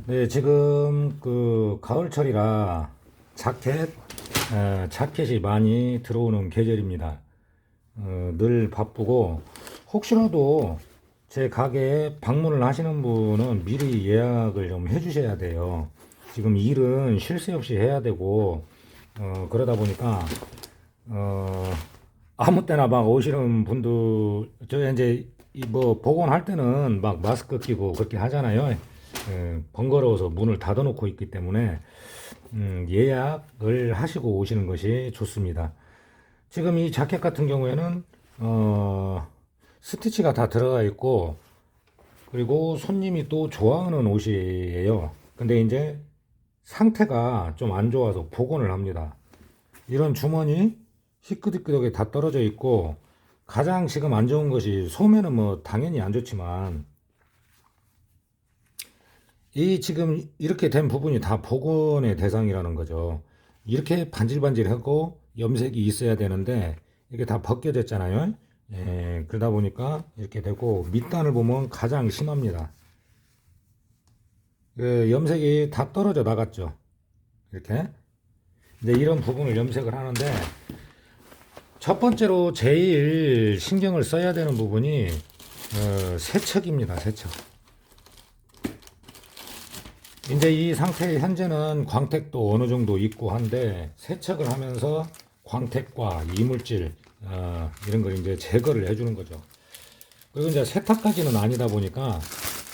네, 지금 그 가을철이라 자켓이 많이 들어오는 계절입니다. 늘 바쁘고 혹시라도 제 가게에 방문을 하시는 분은 미리 예약을 좀 해주셔야 돼요. 지금 일은 쉴 새 없이 해야 되고 그러다 보니까 어, 아무 때나 막 오시는 분들 저 이제 뭐 복원할 때는 막 마스크 끼고 그렇게 하잖아요. 번거로워서 문을 닫아놓고 있기 때문에 예약을 하시고 오시는 것이 좋습니다. 지금 이 자켓 같은 경우에는 스티치가 다 들어가 있고 그리고 손님이 또 좋아하는 옷이에요. 근데 이제 상태가 좀 안 좋아서 복원을 합니다. 이런 주머니 희끗희끗하게 다 떨어져 있고 가장 지금 안 좋은 것이 소매는 뭐 당연히 안 좋지만 이 지금 이렇게 된 부분이 다 복원의 대상이라는 거죠. 이렇게 반질반질하고 염색이 있어야 되는데 이게 다 벗겨졌잖아요. 예, 그러다 보니까 이렇게 되고 밑단을 보면 가장 심합니다. 그 염색이 다 떨어져 나갔죠. 이렇게. 이제 이런 부분을 염색을 하는데 첫 번째로 제일 신경을 써야 되는 부분이 세척입니다. 세척. 이제 이 상태 현재는 광택도 어느 정도 있고 한데 세척을 하면서 광택과 이물질 이런 걸 이제 제거를 해주는 거죠. 그리고 이제 세탁까지는 아니다 보니까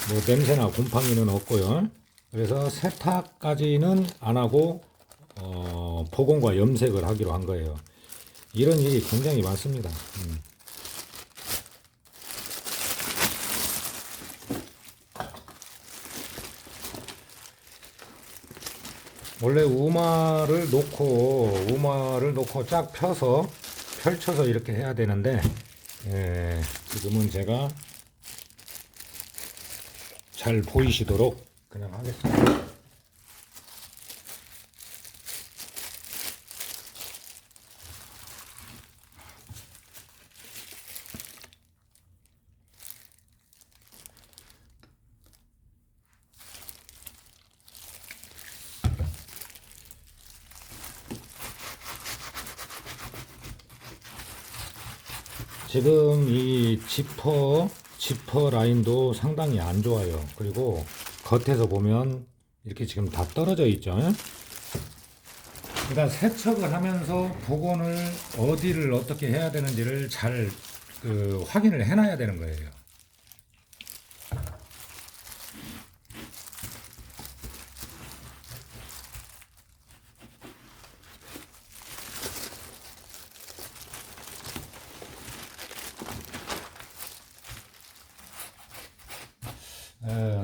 뭐 냄새나 곰팡이는 없고요. 그래서 세탁까지는 안 하고 복원과 염색을 하기로 한 거예요. 이런 일이 굉장히 많습니다. 원래 우마를 놓고 쫙 펼쳐서 이렇게 해야 되는데 지금은 제가 잘 보이시도록 그냥 하겠습니다. 지금 이 지퍼 라인도 상당히 안 좋아요. 그리고 겉에서 보면 이렇게 지금 다 떨어져 있죠. 그러니까 세척을 하면서 복원을 어디를 어떻게 해야 되는지를 잘 확인을 해놔야 되는 거예요.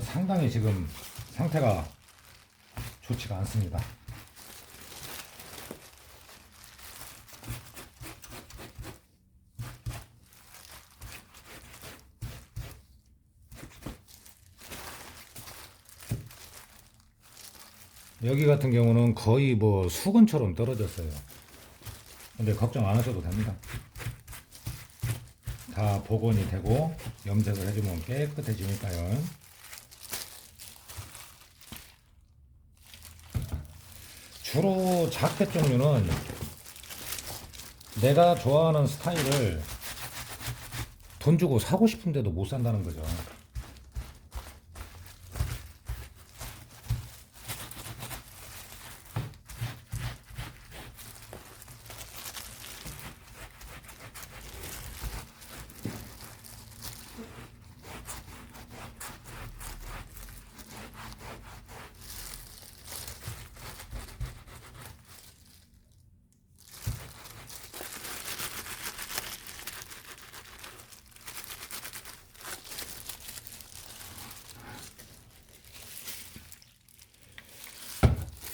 상당히 지금 상태가 좋지가 않습니다. 여기 같은 경우는 거의 뭐 수건처럼 떨어졌어요. 근데 걱정 안 하셔도 됩니다. 다 복원이 되고 염색을 해주면 깨끗해지니까요. 주로 자켓 종류는 내가 좋아하는 스타일을 돈 주고 사고 싶은데도 못 산다는 거죠.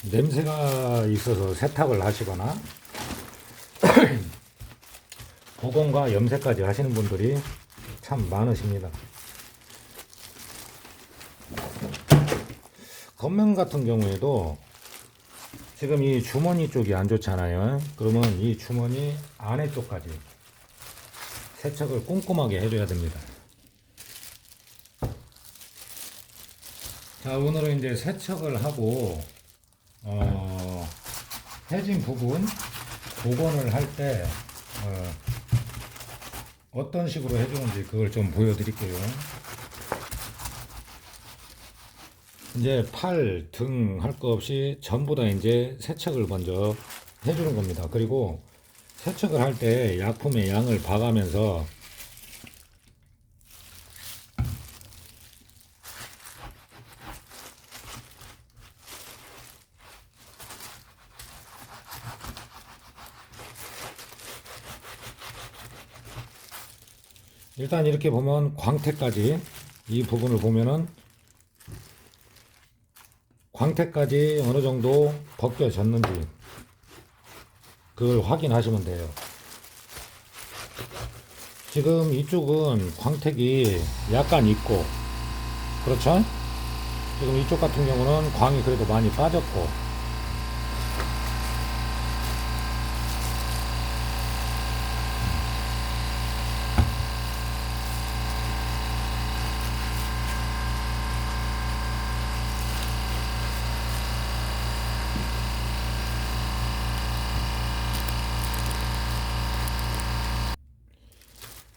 냄새가 있어서 세탁을 하시거나 복원과 염색까지 하시는 분들이 참 많으십니다. 겉면 같은 경우에도 지금 이 주머니 쪽이 안 좋잖아요. 그러면 이 주머니 안에 쪽까지 세척을 꼼꼼하게 해줘야 됩니다. 자, 오늘은 이제 세척을 하고, 해진 부분 복원을 할 때, 어떤 식으로 해주는지 그걸 좀 보여드릴게요. 이제 팔, 등 할 거 없이 전부 다 이제 세척을 먼저 해주는 겁니다. 그리고 세척을 할 때 약품의 양을 봐가면서 일단 이렇게 보면 광택까지 이 부분을 보면은 광택까지 어느 정도 벗겨졌는지 그걸 확인하시면 돼요. 지금 이쪽은 광택이 약간 있고, 그렇죠? 지금 이쪽 같은 경우는 광이 그래도 많이 빠졌고,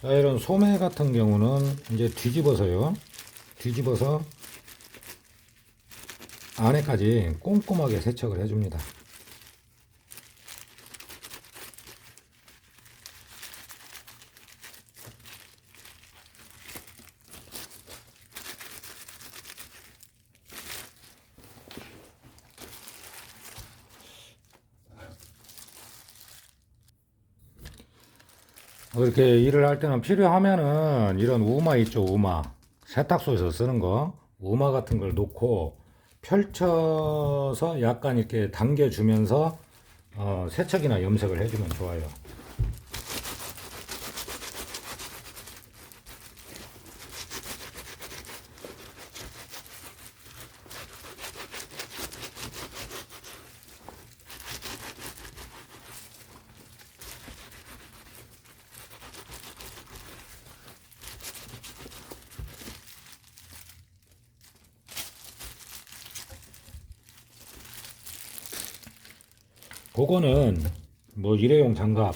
자, 이런 소매 같은 경우는 이제 뒤집어서요. 뒤집어서 안에까지 꼼꼼하게 세척을 해줍니다. 이렇게 일을 할 때는 필요하면은 이런 우마 있죠, 우마. 세탁소에서 쓰는 거. 우마 같은 걸 놓고 펼쳐서 약간 이렇게 당겨주면서 세척이나 염색을 해주면 좋아요. 그거는 뭐 일회용 장갑,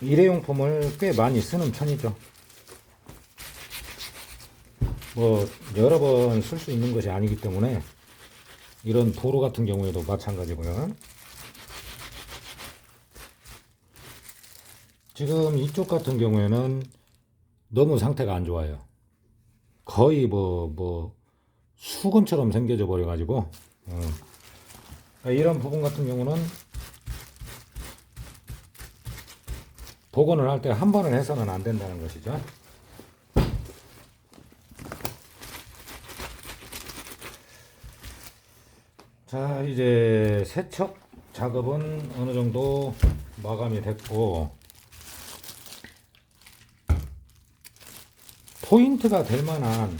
일회용품을 꽤 많이 쓰는 편이죠. 뭐 여러 번 쓸 수 있는 것이 아니기 때문에 이런 도로 같은 경우에도 마찬가지고요. 지금 이쪽 같은 경우에는 너무 상태가 안 좋아요. 거의 뭐 수건처럼 생겨져 버려가지고 이런 부분 같은 경우는 복원을 할 때 한 번을 해서는 안 된다는 것이죠. 자, 이제 세척 작업은 어느 정도 마감이 됐고, 포인트가 될 만한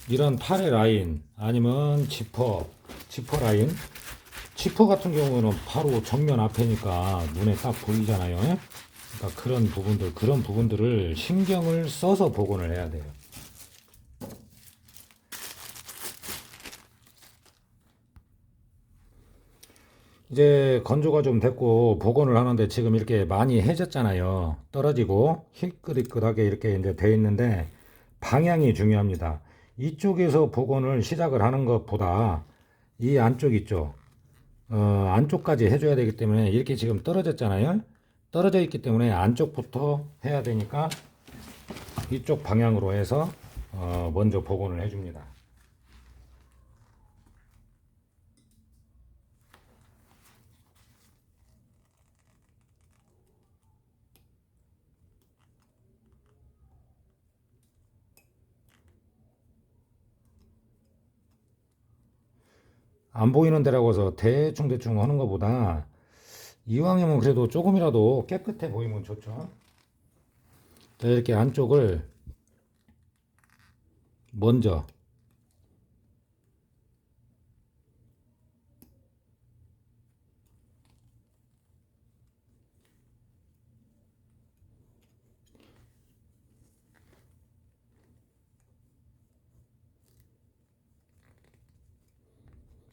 이런 팔의 라인 아니면 지퍼 라인, 지퍼 같은 경우는 바로 정면 앞에니까 눈에 딱 보이잖아요. 그러니까 그런 부분들을 신경을 써서 복원을 해야 돼요. 이제 건조가 좀 됐고 복원을 하는데 지금 이렇게 많이 해졌잖아요. 떨어지고 힐끗힐끗하게 이렇게 이제 돼 있는데 방향이 중요합니다. 이쪽에서 복원을 시작을 하는 것보다 이 안쪽 있죠. 안쪽까지 해줘야 되기 때문에 이렇게 지금 떨어졌잖아요. 떨어져 있기 때문에 안쪽부터 해야 되니까 이쪽 방향으로 해서 먼저 복원을 해줍니다. 안 보이는 데라고 해서 대충 하는 것보다 이왕이면 그래도 조금이라도 깨끗해 보이면 좋죠. 자, 이렇게 안쪽을 먼저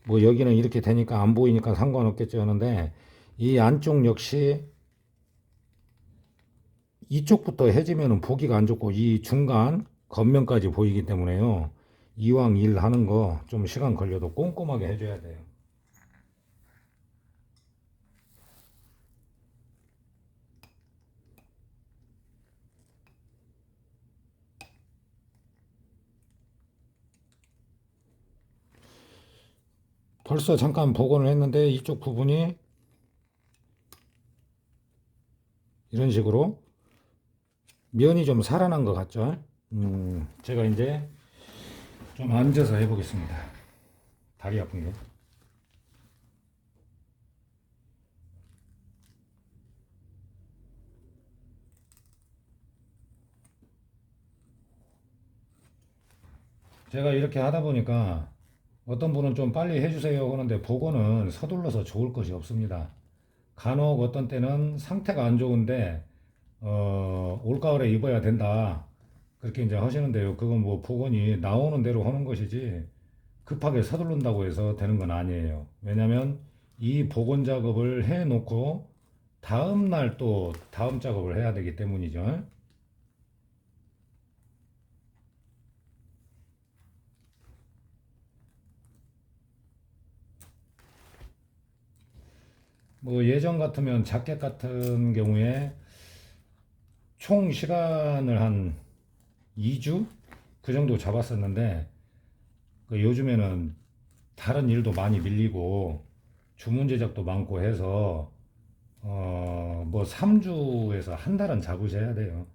뭐 여기는 이렇게 되니까 안 보이니까 상관없겠죠 하는데, 이 안쪽 역시 이쪽부터 해지면은 보기가 안 좋고 이 중간 겉면까지 보이기 때문에요. 이왕 일 하는 거 좀 시간 걸려도 꼼꼼하게 해줘야 돼요. 벌써 잠깐 복원을 했는데 이쪽 부분이 이런 식으로 면이 좀 살아난 것 같죠? 제가 이제 좀 앉아서 해보겠습니다. 다리 아픈 게. 제가 이렇게 하다 보니까 어떤 분은 좀 빨리 해주세요 하는데 복원은 서둘러서 좋을 것이 없습니다. 간혹 어떤 때는 상태가 안 좋은데 올가을에 입어야 된다. 그렇게 이제 하시는데요. 그건 뭐 복원이 나오는 대로 하는 것이지 급하게 서두른다고 해서 되는 건 아니에요. 왜냐면 이 복원 작업을 해 놓고 다음 날 또 다음 작업을 해야 되기 때문이죠. 뭐 예전 같으면 자켓 같은 경우에 총 시간을 한 2주 그 정도 잡았었는데 그 요즘에는 다른 일도 많이 밀리고 주문 제작도 많고 해서 뭐 3주에서 한 달은 잡으셔야 돼요.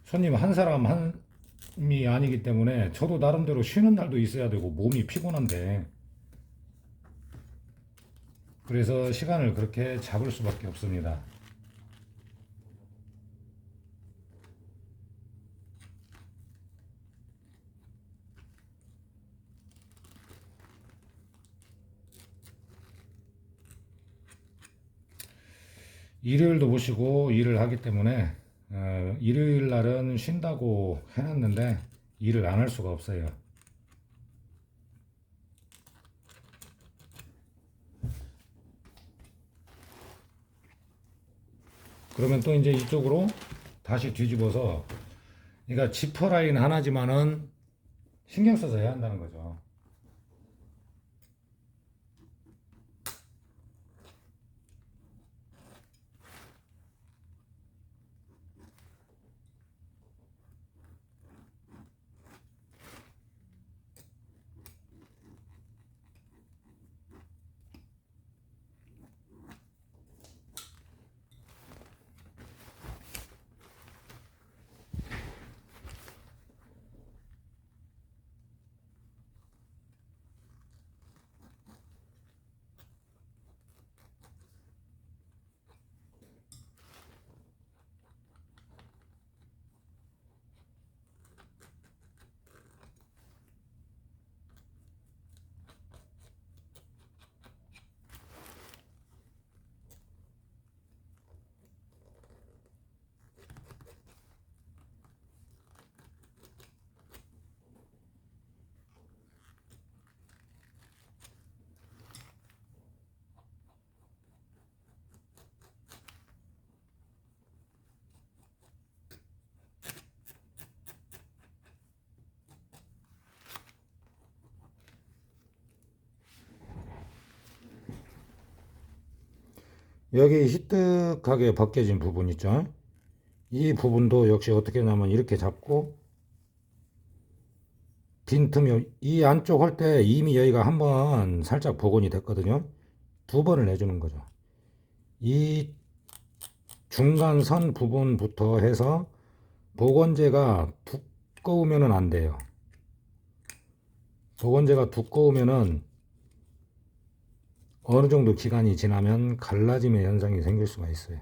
손님 한 사람 한이 아니기 때문에 저도 나름대로 쉬는 날도 있어야 되고 몸이 피곤한데 그래서 시간을 그렇게 잡을 수밖에 없습니다. 일요일도 못 쉬고 일을 하기 때문에 일요일 날은 쉰다고 해놨는데 일을 안 할 수가 없어요. 그러면 또 이제 이쪽으로 다시 뒤집어서 그러니까 지퍼 라인 하나지만은 신경 써서 해야 한다는 거죠. 여기 희뜩하게 벗겨진 부분 있죠. 이 부분도 역시 어떻게 하냐면 이렇게 잡고 빈틈이 이 안쪽 할 때 이미 여기가 한번 살짝 복원이 됐거든요. 두 번을 내주는 거죠. 이 중간 선 부분부터 해서 복원제가 두꺼우면은 안 돼요. 복원제가 두꺼우면은 어느 정도 기간이 지나면 갈라짐의 현상이 생길 수가 있어요.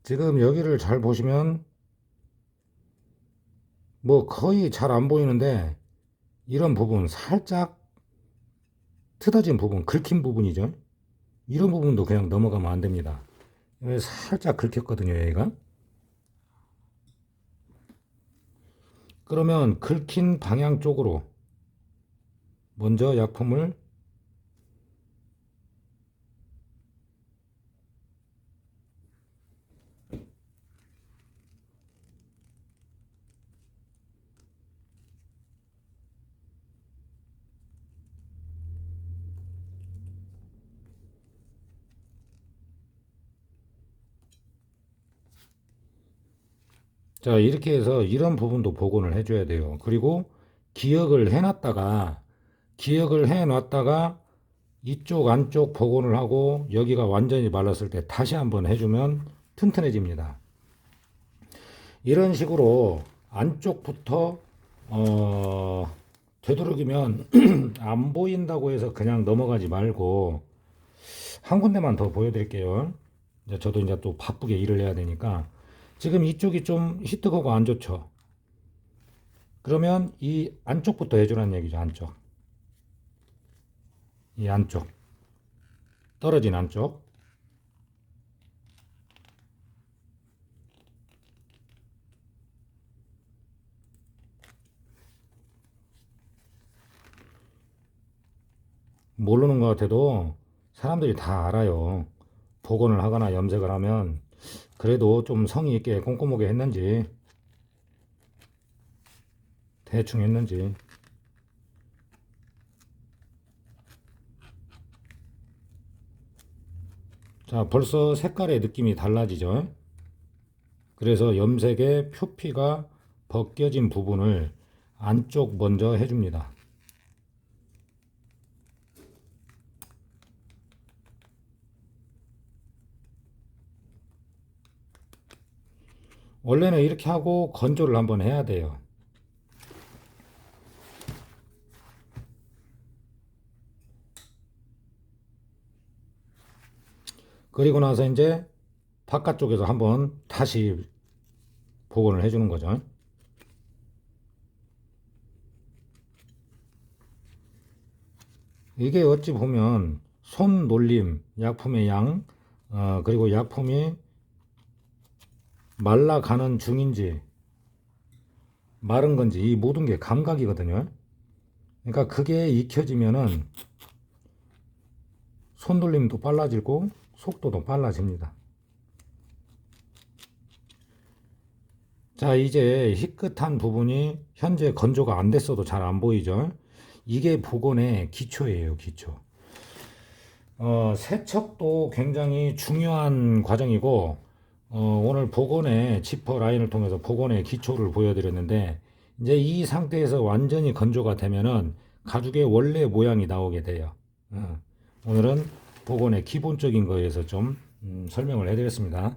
지금 여기를 잘 보시면 뭐 거의 잘 안 보이는데 이런 부분 살짝 트어진 부분, 긁힌 부분이죠. 이런 부분도 그냥 넘어가면 안 됩니다. 살짝 긁혔거든요, 얘가. 그러면 긁힌 방향 쪽으로 먼저 약품을 자, 이렇게 해서 이런 부분도 복원을 해줘야 돼요. 그리고 기억을 해놨다가 이쪽 안쪽 복원을 하고 여기가 완전히 말랐을 때 다시 한번 해주면 튼튼해집니다. 이런 식으로 안쪽부터 되도록이면 안 보인다고 해서 그냥 넘어가지 말고 한 군데만 더 보여드릴게요. 저도 이제 또 바쁘게 일을 해야 되니까 지금 이쪽이 좀 희뜩하고 안 좋죠. 그러면 이 안쪽부터 해주라는 얘기죠. 안쪽. 이 안쪽. 떨어진 안쪽. 모르는 것 같아도 사람들이 다 알아요. 복원을 하거나 염색을 하면 그래도 좀 성의 있게 꼼꼼하게 했는지 대충 했는지. 자, 벌써 색깔의 느낌이 달라지죠. 그래서 염색의 표피가 벗겨진 부분을 안쪽 먼저 해줍니다. 원래는 이렇게 하고 건조를 한번 해야 돼요. 그리고 나서 이제 바깥쪽에서 한번 다시 복원을 해주는 거죠. 이게 어찌 보면 손 놀림, 약품의 양, 그리고 약품이 말라가는 중인지 마른 건지 이 모든 게 감각이거든요. 그러니까 그게 익혀지면은 손돌림도 빨라지고 속도도 빨라집니다. 자, 이제 희끗한 부분이 현재 건조가 안 됐어도 잘 안 보이죠. 이게 복원의 기초예요, 기초. 세척도 굉장히 중요한 과정이고, 오늘 복원의 지퍼 라인을 통해서 복원의 기초를 보여드렸는데, 이제 이 상태에서 완전히 건조가 되면은 가죽의 원래 모양이 나오게 돼요. 오늘은 복원의 기본적인 거에서 좀 설명을 해드렸습니다.